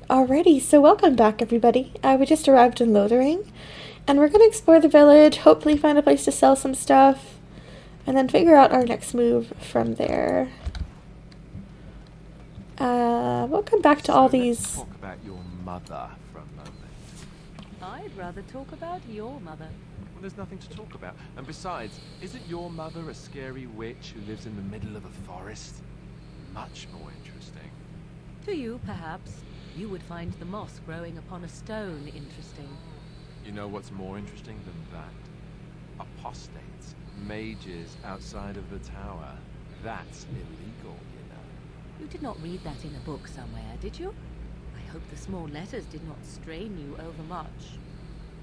Alrighty, so welcome back everybody. We just arrived in Lothering, and we're going to explore the village, hopefully find a place to sell some stuff, and then figure out our next move from there. We'll come back to all these... Let's talk about your mother for a moment. I'd rather talk about your mother. Well, there's nothing to talk about. And besides, isn't your mother a scary witch who lives in the middle of a forest? Much more interesting. To you, perhaps. You would find the moss growing upon a stone interesting. You know what's more interesting than that? Apostates, mages outside of the tower. That's illegal, you know. You did not read that in a book somewhere, did you? I hope the small letters did not strain you overmuch.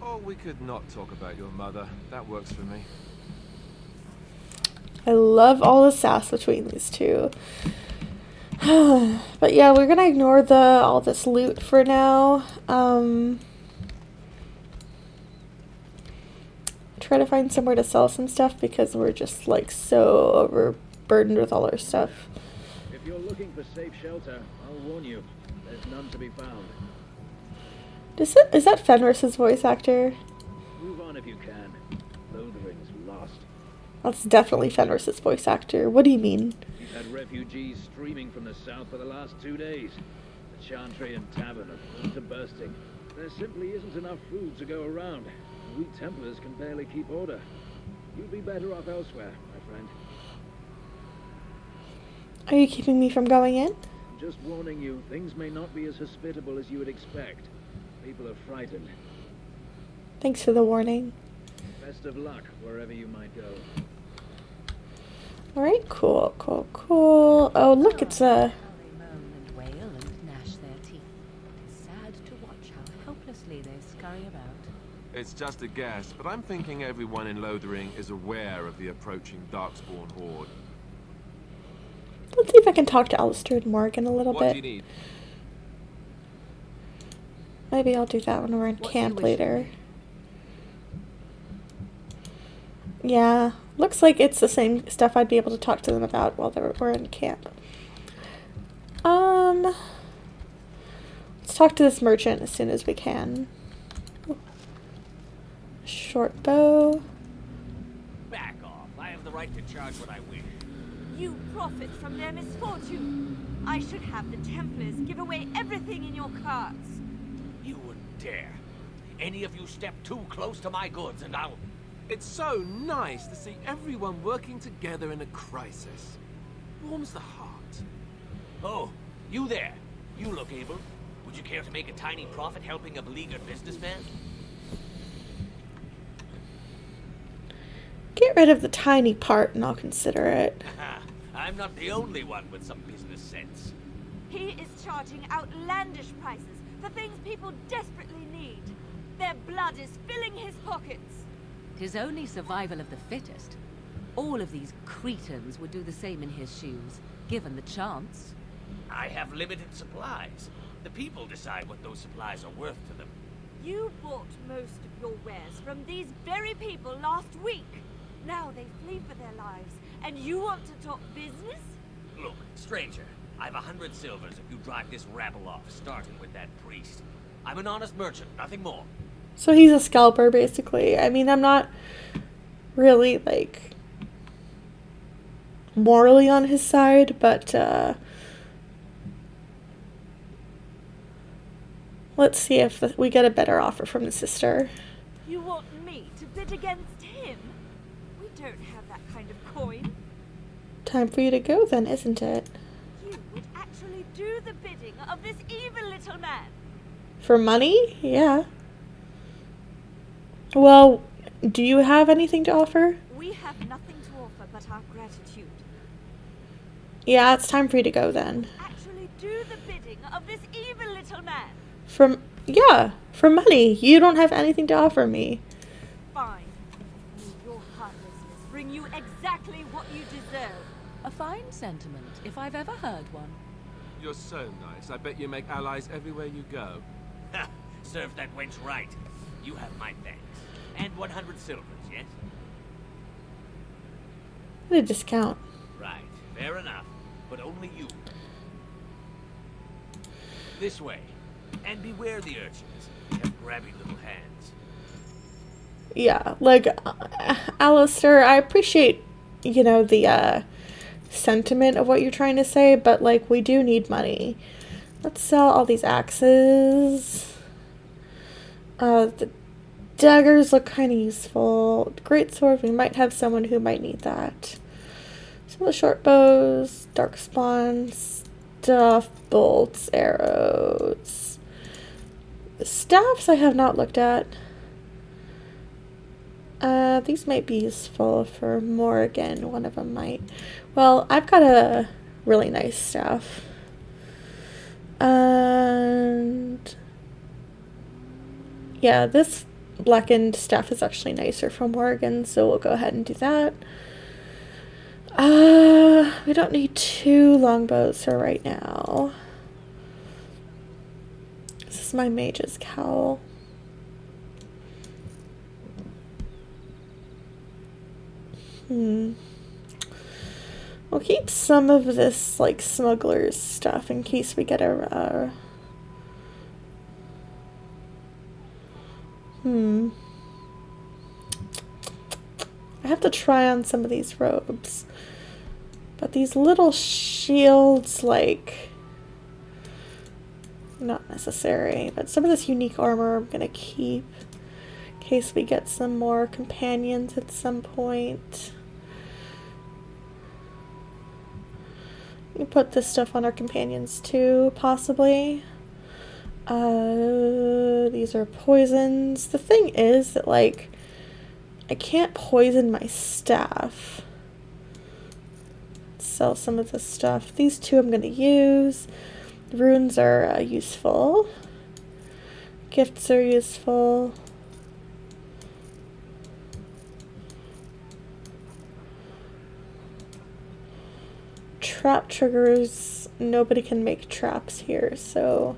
Oh, we could not talk about your mother. That works for me. I love all the sass between these two. But yeah, we're gonna ignore all this loot for now. Try to find somewhere to sell some stuff because we're just like so overburdened with all our stuff. If you're looking for safe shelter, I'll warn you, there's none to be found. Is that Fenris's voice actor? Move on if you can. Lothering's lost. That's definitely Fenris's voice actor. What do you mean? We've had refugees streaming from the south for the last 2 days. The Chantry and Tavern are full to bursting. There simply isn't enough food to go around. We Templars can barely keep order. You'd be better off elsewhere, my friend. Are you keeping me from going in? I'm just warning you, things may not be as hospitable as you would expect. People are frightened. Thanks for the warning. Best of luck wherever you might go. Alright, cool. Oh, look, it's How they moan and wail and gnash their teeth. It's sad to watch how helplessly they scurry about. It's just a guess, but I'm thinking everyone in Lothering is aware of the approaching Darkspawn horde. Let's see if I can talk to Alistair and Morgan a little What bit. do you need? Maybe I'll do that when we're in What camp you wish later. for? Yeah, looks like it's the same stuff I'd be able to talk to them about while we're in camp. Let's talk to this merchant as soon as we can. Ooh. Short bow. Back off. I have the right to charge what I wish. You profit from their misfortune. I should have the Templars give away everything in your carts. You wouldn't dare. Any of you step too close to my goods and I'll... It's so nice to see everyone working together in a crisis. Warms the heart. Oh, you there. You look able. Would you care to make a tiny profit helping a beleaguered businessman? Get rid of the tiny part and I'll consider it. I'm not the only one with some business sense. He is charging outlandish prices for things people desperately need. Their blood is filling his pockets. 'Tis only survival of the fittest. All of these cretins would do the same in his shoes, given the chance. I have limited supplies. The people decide what those supplies are worth to them. You bought most of your wares from these very people last week. Now they flee for their lives, and you want to talk business? Look, stranger, I've 100 silvers if you drive this rabble off, starting with that priest. I'm an honest merchant, nothing more. So he's a scalper, basically. I mean, I'm not really, like, morally on his side, but, let's see if we get a better offer from the sister. You want me to bid against him? We don't have that kind of coin. Time for you to go then, isn't it? You would actually do the bidding of this evil little man. For money? Yeah. Well, do you have anything to offer? We have nothing to offer but our gratitude. Yeah, it's time for you to go then. Actually do the bidding of this evil little man. For money. You don't have anything to offer me. Fine. May your heartlessness bring you exactly what you deserve. A fine sentiment, if I've ever heard one. You're so nice. I bet you make allies everywhere you go. Ha! Serve that wench right. You have my thanks. And 100 silvers, yes? What a discount. Right. Fair enough. But only you. This way. And beware the urchins. They have grabby little hands. Yeah, like, Alistair, I appreciate, you know, the sentiment of what you're trying to say, but, like, we do need money. Let's sell all these axes. The daggers look kind of useful. Great sword, we might have someone who might need that. Some of the short bows, dark spawn, stuff, bolts, arrows. The staffs I have not looked at. These might be useful for Morgan. One of them might. Well, I've got a really nice staff. And yeah, this blackened staff is actually nicer from Morgan, so we'll go ahead and do that. We don't need 2 longbows for right now. This is my mage's cowl. We'll keep some of this, like, smuggler's stuff in case we get a, I have to try on some of these robes. But these little shields, like, not necessary. But some of this unique armor I'm gonna keep in case we get some more companions at some point. We can put this stuff on our companions too, possibly. These are poisons. The thing is that, like, I can't poison my staff. Sell some of this stuff. These 2 I'm going to use. Runes are useful. Gifts are useful. Trap triggers. Nobody can make traps here, so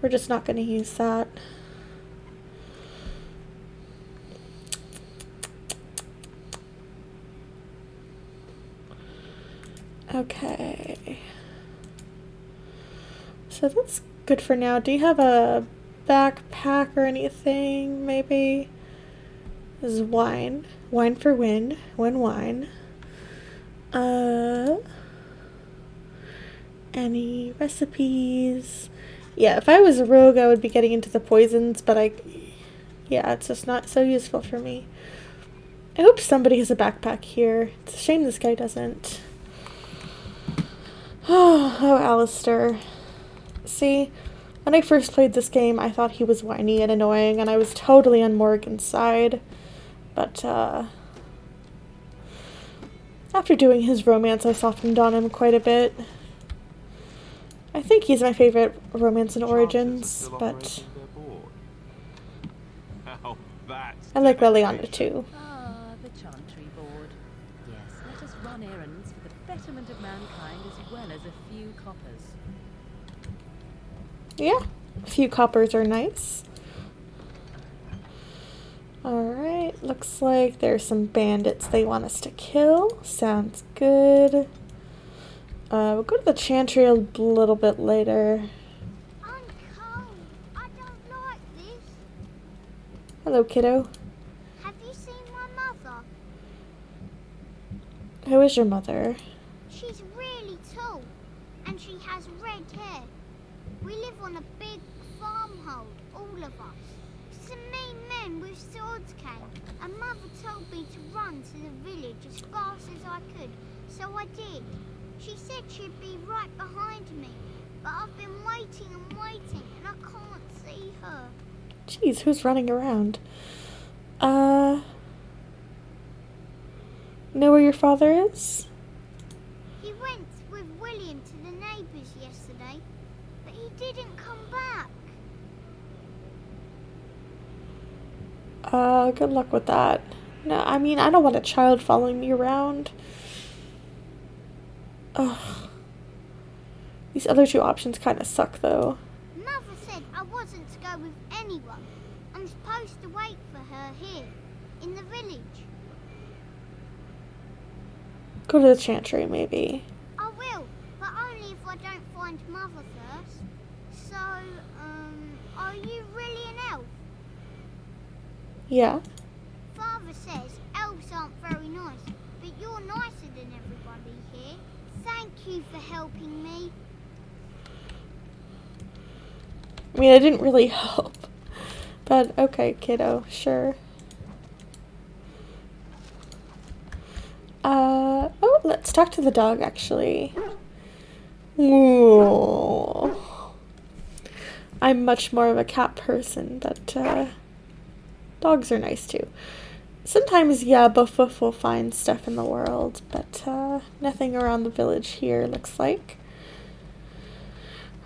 we're just not going to use that. Okay. So that's good for now. Do you have a backpack or anything, maybe? This is wine. Wine for win. Win wine. Any recipes? Yeah, if I was a rogue, I would be getting into the poisons, but yeah, it's just not so useful for me. I hope somebody has a backpack here. It's a shame this guy doesn't. Oh, Alistair. See, when I first played this game, I thought he was whiny and annoying, and I was totally on Morgan's side. But, after doing his romance, I softened on him quite a bit. I think he's my favorite romance in Origins, but I like Leliana too. Ah, the Chantry Board. Yes, let us run errands for the betterment of mankind as well as a few coppers. Yeah, a few coppers are nice. Alright, looks like there's some bandits they want us to kill. Sounds good. We'll go to the Chantry a little bit later. I'm cold. I don't like this. Hello, kiddo. Have you seen my mother? Who is your mother? She's really tall, and she has red hair. We live on a big farmhold, all of us. Some mean men with swords came, and Mother told me to run to the village as fast as I could, so I did. She said she'd be right behind me, but I've been waiting and waiting, and I can't see her. Jeez, who's running around? Know where your father is? He went with William to the neighbours yesterday, but he didn't come back. Good luck with that. No, I mean, I don't want a child following me around. Ugh. These other 2 options kind of suck, though. Mother said I wasn't to go with anyone. I'm supposed to wait for her here, in the village. Go to the Chantry, maybe. I will, but only if I don't find Mother first. So, Yeah. Father says elves aren't very nice, but you're nicer than everybody here. Thank you for helping me. I mean, I didn't really help. But okay, kiddo, sure. Oh, let's talk to the dog, actually. Ooh. I'm much more of a cat person, but dogs are nice too. Sometimes, yeah, Buff Woof will find stuff in the world, but nothing around the village here looks like.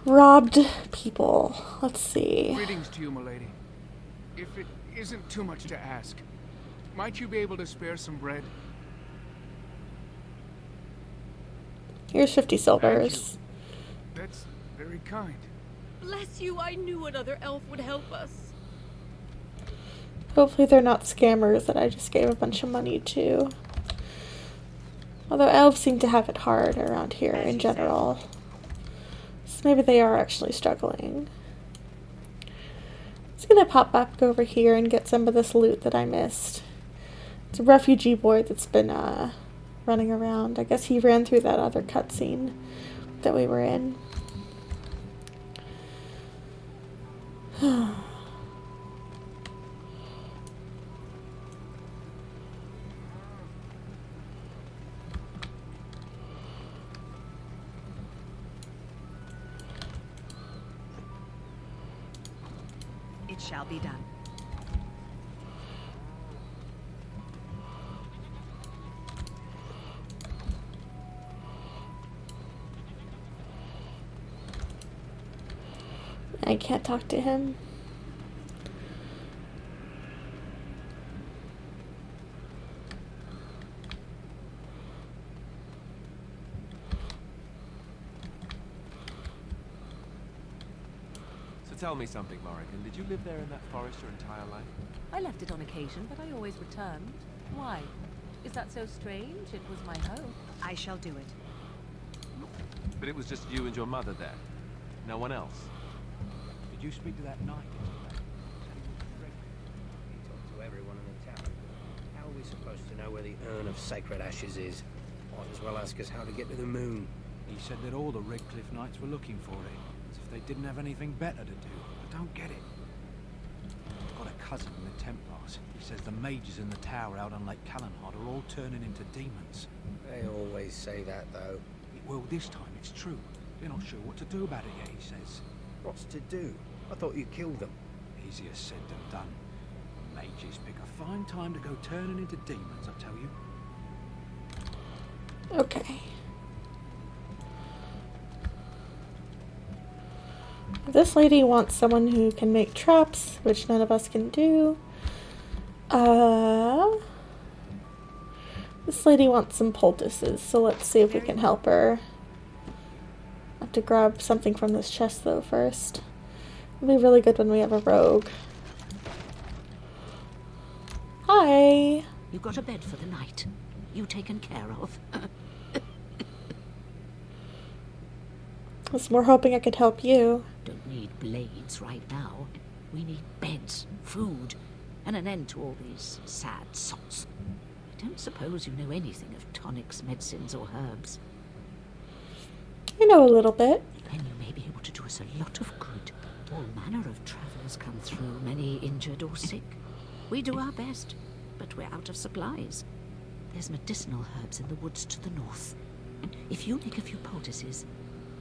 Robbed people. Let's see. Greetings to you, milady. If it isn't too much to ask, might you be able to spare some bread? Here's 50 silvers. That's very kind. Bless you, I knew another elf would help us. Hopefully they're not scammers that I just gave a bunch of money to. Although elves seem to have it hard around here in general. So maybe they are actually struggling. I'm just gonna pop back over here and get some of this loot that I missed. It's a refugee boy that's been running around. I guess he ran through that other cutscene that we were in. It shall be done. I can't talk to him. So tell me something, Morrigan. Did you live there in that forest your entire life? I left it on occasion, but I always returned. Why? Is that so strange? It was my home. I shall do it. But it was just you and your mother there. No one else. Did you speak to that knight yesterday? He talked to everyone in the town. How are we supposed to know where the urn of sacred ashes is? Might as well ask us how to get to the moon. He said that all the Redcliffe Knights were looking for it, as if they didn't have anything better to do. I don't get it. I've got a cousin in the Templars. He says the mages in the tower out on Lake Callanhard are all turning into demons. They always say that, though. Well, this time it's true. They're not sure what to do about it yet, he says. What's to do? I thought you killed them. Easier said than done. Mages pick a fine time to go turning into demons, I tell you. Okay. This lady wants someone who can make traps, which none of us can do. This lady wants some poultices, so let's see if we can help her. I have to grab something from this chest though first. It'll be really good when we have a rogue. Hi! You got a bed for the night. You taken care of. I was more hoping I could help you. Don't need blades right now. We need beds, food, and an end to all these sad sots. I don't suppose you know anything of tonics, medicines, or herbs. You know a little bit. Then you may be able to do us a lot of good. All manner of travellers come through, many injured or sick. We do our best, but we're out of supplies. There's medicinal herbs in the woods to the north. If you make a few poultices,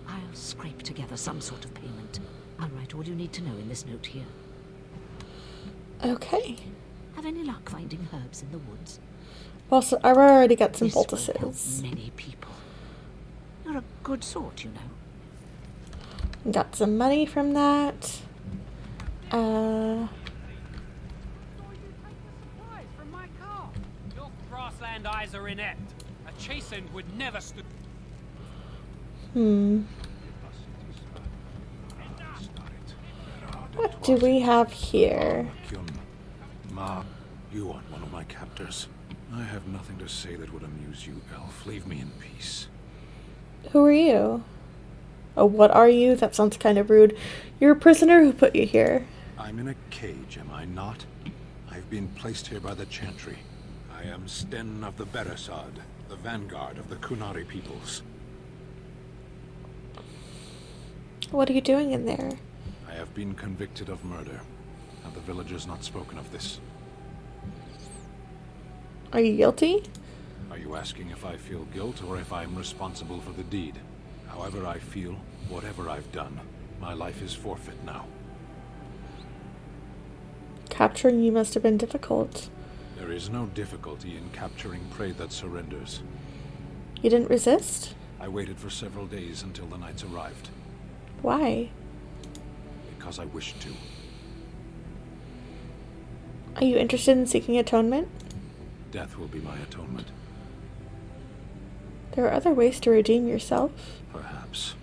I'll scrape together some sort of payment. I'll write all you need to know in this note here. Okay. Have any luck finding herbs in the woods? Well, so I've already got some This will poultices. help many people. You're a good sort, you know. Got some money from that. Your grassland eyes are inept. A chastened would never stood. What do we have here? Ma, you aren't one of my captors. I have nothing to say that would amuse you, elf. Leave me in peace. Who are you? Oh, what are you? That sounds kind of rude. You're a prisoner. Who put you here? I'm in a cage, am I not? I've been placed here by the Chantry. I am Sten of the Beresad, the vanguard of the Kunari peoples. What are you doing in there? I have been convicted of murder. Have the villagers not spoken of this? Are you guilty? Are you asking if I feel guilt or if I am responsible for the deed? However I feel, whatever I've done, my life is forfeit now. Capturing you must have been difficult. There is no difficulty in capturing prey that surrenders. You didn't resist? I waited for several days until the knights arrived. Why? Because I wished to. Are you interested in seeking atonement? Death will be my atonement. There are other ways to redeem yourself. Perhaps.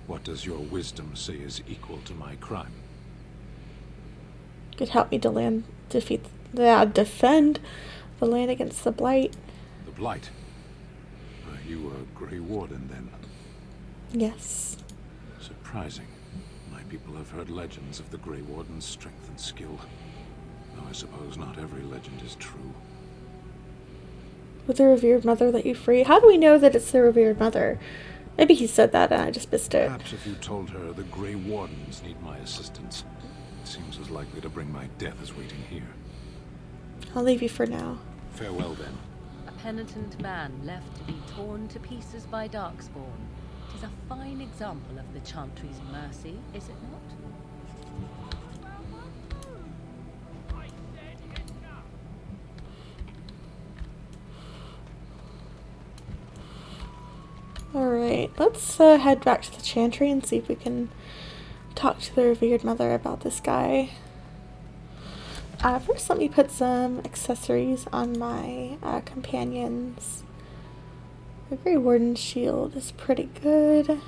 What does your wisdom say is equal to my crime? Could help me to defend the land against the Blight. The Blight? Are you a Grey Warden, then? Yes. Surprising. My people have heard legends of the Grey Warden's strength and skill. Though I suppose not every legend is true. With the revered mother that you free? How do we know that it's the revered mother? Maybe he said that and I just missed it. Perhaps if you told her the Grey Wardens need my assistance. It seems as likely to bring my death as waiting here. I'll leave you for now. Farewell, then. A penitent man left to be torn to pieces by Darkspawn. 'Tis a fine example of the Chantry's mercy, is it not? Alright, let's head back to the Chantry and see if we can talk to the revered mother about this guy. First, let me put some accessories on my companions. The Grey Warden's shield is pretty good.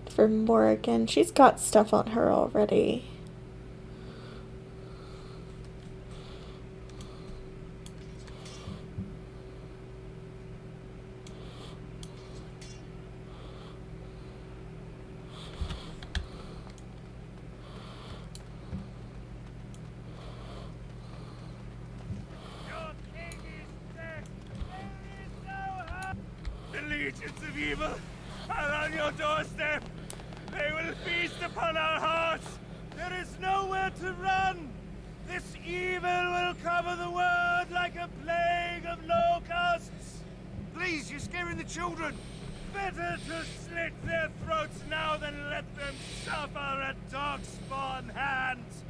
For Morrigan, she's got stuff on her already. The legions of evil are on your doorstep. They will feast upon our hearts. There is nowhere to run. This evil will cover the world like a plague of locusts. Please, you're scaring the children. Better to slit their throats now than let them suffer at Darkspawn hands.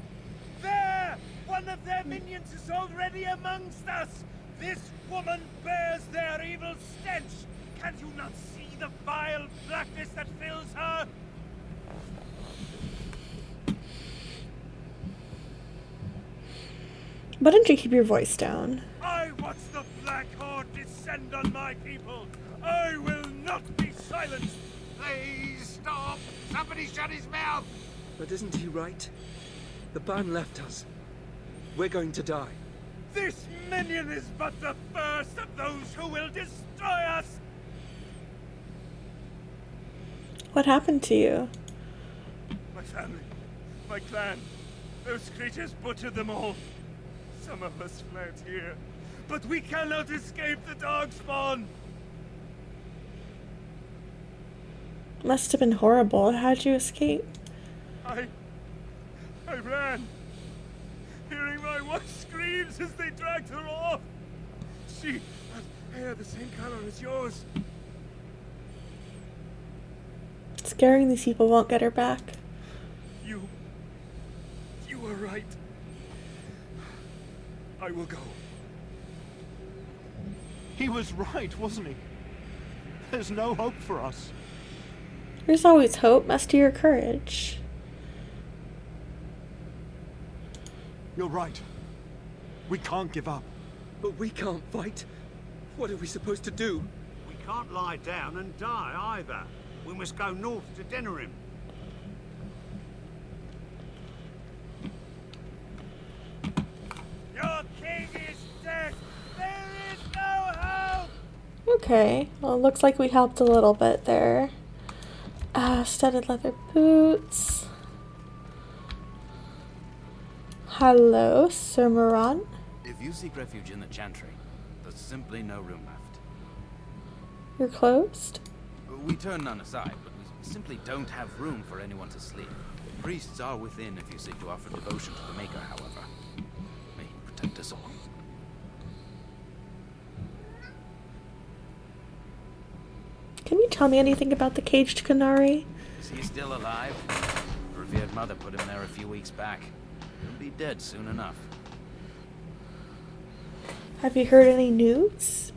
There! One of their minions is already amongst us. This woman bears their evil stench. Can you not see the vile blackness that fills her? Why don't you keep your voice down? I watch the Black Horde descend on my people. I will not be silenced. Please stop. Somebody shut his mouth. But isn't he right? The ban left us. We're going to die. This minion is but the first of those who will destroy us. What happened to you? My family, my clan, those creatures butchered them all. Some of us fled here, but we cannot escape the Darkspawn. Must have been horrible. How'd you escape? I ran, hearing my wife's screams as they dragged her off. She had hair the same color as yours. Scaring these people won't get her back. You were right. I will go. He was right, wasn't he? There's no hope for us. There's always hope. Muster your courage. You're right. We can't give up. But we can't fight. What are we supposed to do? We can't lie down and die either. We must go north to Denerim. Your king Okay, well, it looks like we helped a little bit there. Studded leather boots. Hello, Sir Moran. If you seek refuge in the Chantry, there's simply no room left. You're closed? We turn none aside, but we simply don't have room for anyone to sleep. Priests are within if you seek to offer devotion to the Maker, however. May he protect us all. Can you tell me anything about the caged Canary? Is he still alive? The revered mother put him there a few weeks back. He'll be dead soon enough. Have you heard any news?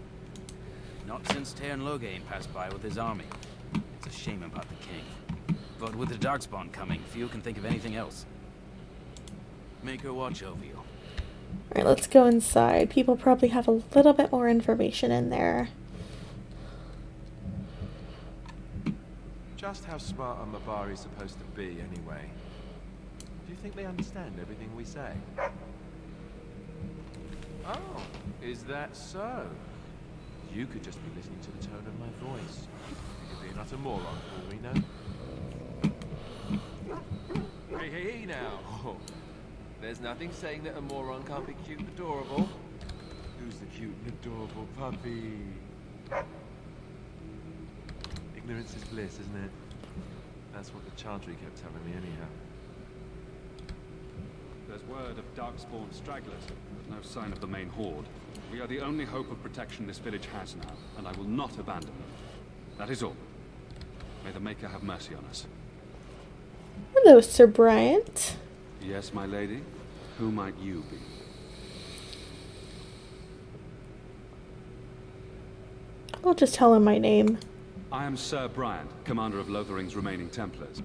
Not since Tairn Logain passed by with his army. It's a shame about the king. But with the Darkspawn coming, few can think of anything else. Make her watch over you. Alright, let's go inside. People probably have a little bit more information in there. Just how smart are Mabari supposed to be, anyway? Do you think they understand everything we say? Oh, is that so? You could just be listening to the tone of my voice. You could be an utter moron for all we know. Hey, now. There's nothing saying that a moron can't be cute and adorable. Who's the cute and adorable puppy? Ignorance is bliss, isn't it? That's what the Chantry kept telling me anyhow. There's word of Darkspawn stragglers, but no sign of the main horde. We are the only hope of protection this village has now, and I will not abandon them. That is all. May the Maker have mercy on us. Hello, Sir Bryant. Yes, my lady? Who might you be? I'll just tell him my name. I am Sir Bryant, commander of Lothering's remaining Templars.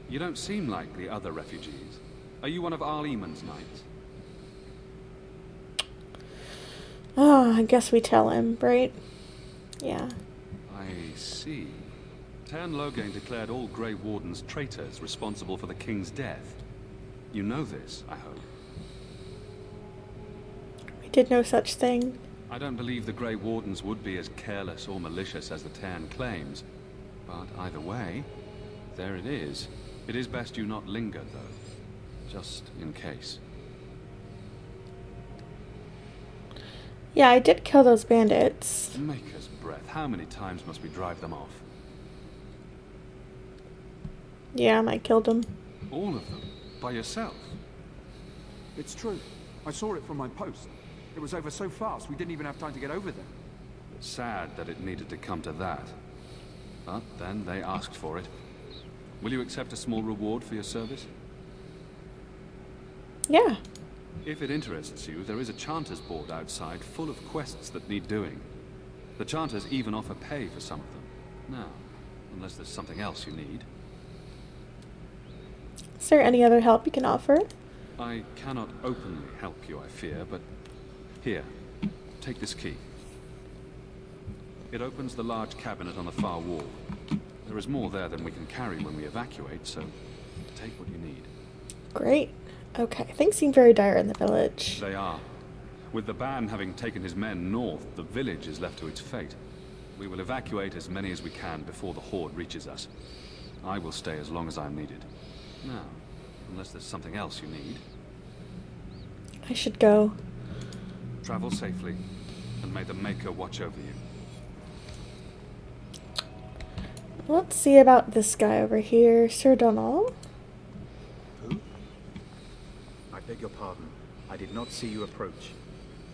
You don't seem like the other refugees. Are you one of Arl Eamon's knights? Oh, I guess we tell him, right? Yeah. I see. Tairn Logain declared all Grey Wardens traitors responsible for the king's death. You know this, I hope. We did no such thing. I don't believe the Grey Wardens would be as careless or malicious as the Tairn claims. But either way, there it is. It is best you not linger, though. Just in case. Yeah, I did kill those bandits. Maker's breath. How many times must we drive them off? Yeah, I killed them. All of them? By yourself? It's true. I saw it from my post. It was over so fast, we didn't even have time to get over there. Sad that it needed to come to that. But then they asked for it. Will you accept a small reward for your service? Yeah. If it interests you, there is a Chanter's board outside full of quests that need doing. The Chanters even offer pay for some of them. Now, unless there's something else you need. Is there any other help you can offer? I cannot openly help you, I fear, but here, take this key. It opens the large cabinet on the far wall. There is more there than we can carry when we evacuate, so take what you need. Great. Okay, things seem very dire in the village. They are. With the ban having taken his men north, the village is left to its fate. We will evacuate as many as we can before the horde reaches us. I will stay as long as I am needed. Now, unless there's something else you need. I should go. Travel safely, and may the Maker watch over you. Let's see about this guy over here, Sir Donald. Who? I beg your pardon. I did not see you approach.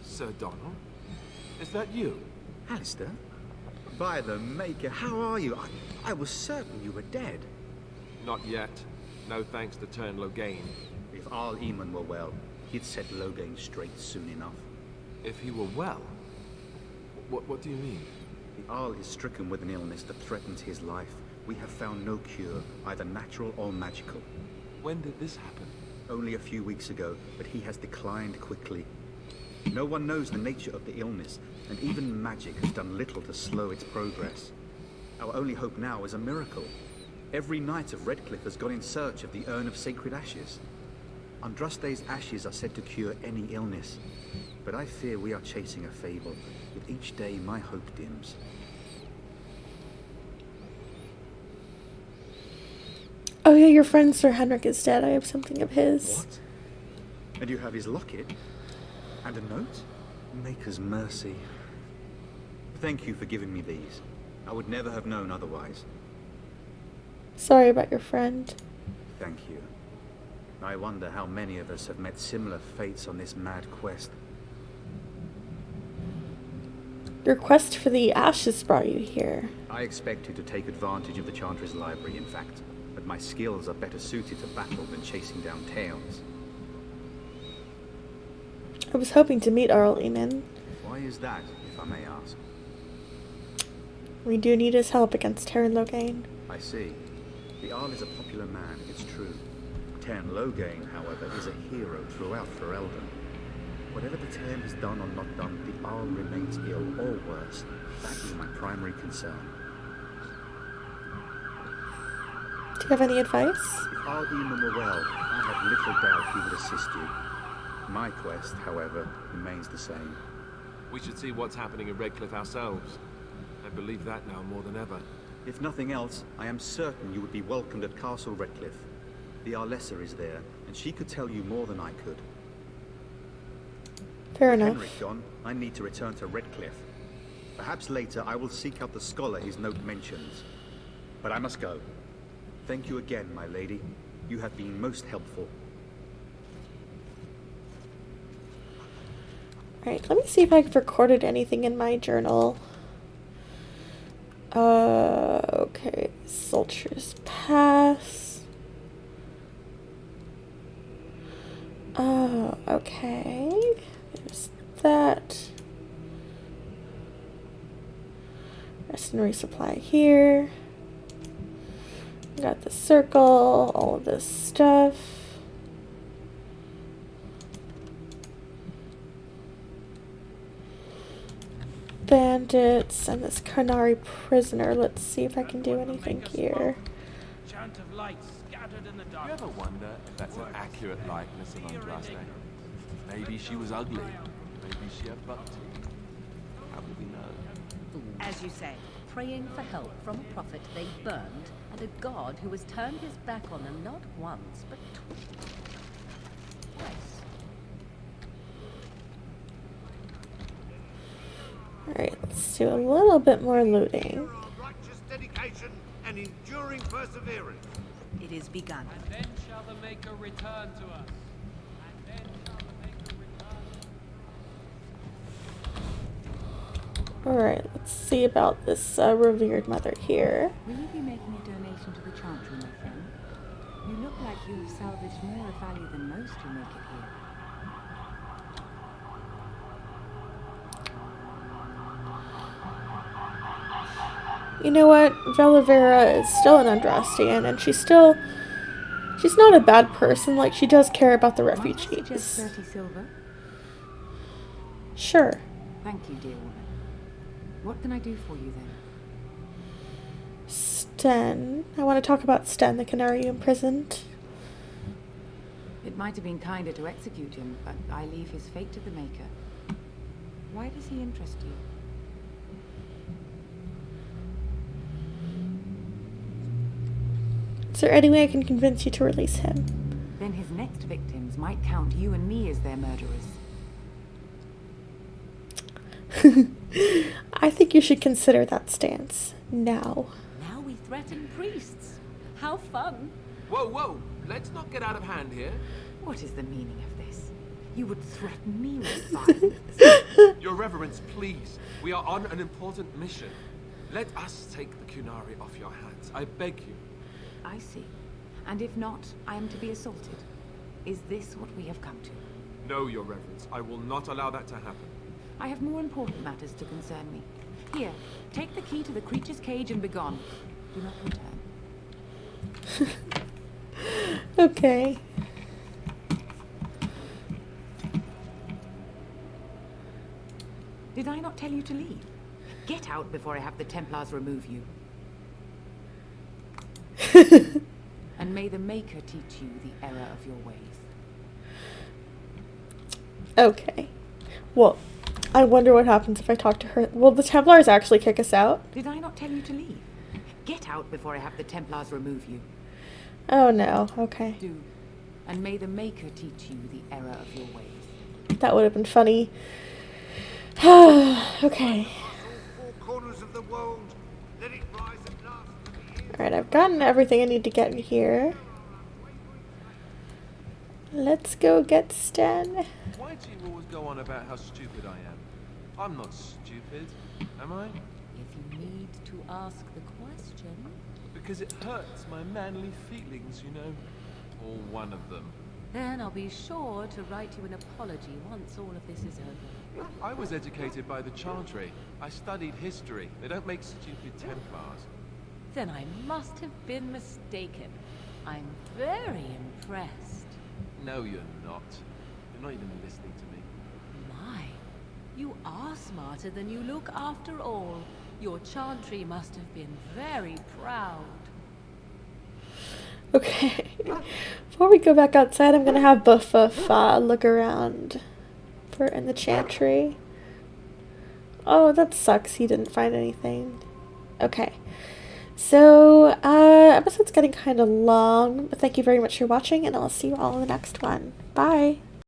Sir Donald? Is that you? Alistair? By the Maker, how are you? I was certain you were dead. Not yet. No thanks to Tairn Logain. If Arl Eamon were well, he'd set Logain straight soon enough. If he were well? What do you mean? The Arl is stricken with an illness that threatens his life. We have found no cure, either natural or magical. When did this happen? Only a few weeks ago, but he has declined quickly. No one knows the nature of the illness, and even magic has done little to slow its progress. Our only hope now is a miracle. Every knight of Redcliffe has gone in search of the Urn of Sacred Ashes. Andraste's ashes are said to cure any illness, but I fear we are chasing a fable. With each day, my hope dims. Oh yeah, your friend Sir Henrik is dead. I have something of his. What? And you have his locket? And a note? Maker's mercy. Thank you for giving me these. I would never have known otherwise. Sorry about your friend. Thank you. I wonder how many of us have met similar fates on this mad quest. Your quest for the ashes brought you here. I expected to take advantage of the Chantry's library, in fact, but my skills are better suited to battle than chasing down tales. I was hoping to meet Arleman. Why is that, if I may ask? We do need his help against Terran Logain. I see. The Arl is a popular man, it's true. Terran Logain, however, is a hero throughout Ferelden. Whatever the Terran has done or not done, the Arl remains ill, or worse. That is my primary concern. Do you have any advice? If Arleman were well, I have little doubt he would assist you. My quest, however, remains the same. We should see what's happening in Redcliffe ourselves. I believe that now more than ever. If nothing else, I am certain you would be welcomed at Castle Redcliffe. The Arlessa is there, and she could tell you more than I could. Fair enough. Henrik gone, I need to return to Redcliffe. Perhaps later I will seek out the scholar his note mentions. But I must go. Thank you again, my lady. You have been most helpful. Alright, let me see if I've recorded anything in my journal. Okay. Soldier's Pass. Oh, okay. There's that. Rest and resupply here. Got the circle, all of this stuff. Bandits and this Karnari prisoner. Let's see if I can do anything here. Chant of light scattered in the Do dark. you ever wonder if that's an accurate likeness of Andraste? Maybe she was ugly. Maybe she had buck teeth. How would we know? As you say, praying for help from a prophet they burned, and a god who has turned his back on them not once, but twice. Alright, let's do a little bit more looting. Righteous dedication and enduring perseverance. It is begun. And then shall the Maker return to us. And then shall the Maker return. Alright, let's see about this revered mother here. Will you be making a donation to the Chantry, my friend? You look like you've salvaged more of value than most who make it here. You know what? Velavera is still an Andrastian, and she's not a bad person. Like, she does care about the refugees. Just 30 silver? Sure. Thank you, dear woman. What can I do for you then? Sten. I want to talk about Sten, the canary you imprisoned. It might have been kinder to execute him, but I leave his fate to the Maker. Why does he interest you? Is there any way I can convince you to release him? Then his next victims might count you and me as their murderers. I think you should consider that stance. Now. Now we threaten priests. How fun. Whoa, whoa! Let's not get out of hand here. What is the meaning of this? You would threaten me with violence? Your Reverence, please. We are on an important mission. Let us take the Kunari off your hands. I beg you. I see. And if not, I am to be assaulted. Is this what we have come to? No, Your Reverence. I will not allow that to happen. I have more important matters to concern me. Here, take the key to the creature's cage and begone. Do not return. Okay. Did I not tell you to leave? Get out before I have the Templars remove you. And may the Maker teach you the error of your ways. Okay. Well, I wonder what happens if I talk to her. Will the Templars actually kick us out? Did I not tell you to leave? Get out before I have the Templars remove you. Oh no, okay. Do. And may the Maker teach you the error of your ways. That would have been funny. Okay. Corners of the world. Let it rise at last. Alright, I've gotten everything I need to get in here. Let's go get Sten. Why do you always go on about how stupid I am? I'm not stupid, am I? If you need to ask the question. Because it hurts my manly feelings, you know. Or one of them. Then I'll be sure to write you an apology once all of this is over. I was educated by the Chantry. I studied history. They don't make stupid Templars. Then I must have been mistaken. I'm very impressed. No, you're not. You're not even listening to me. My, you are smarter than you look after all. Your Chantry must have been very proud. Okay. Before we go back outside, I'm gonna have Buff look around for in the Chantry. Oh, that sucks. He didn't find anything. Okay. So, episode's getting kind of long, but thank you very much for watching, and I'll see you all in the next one. Bye!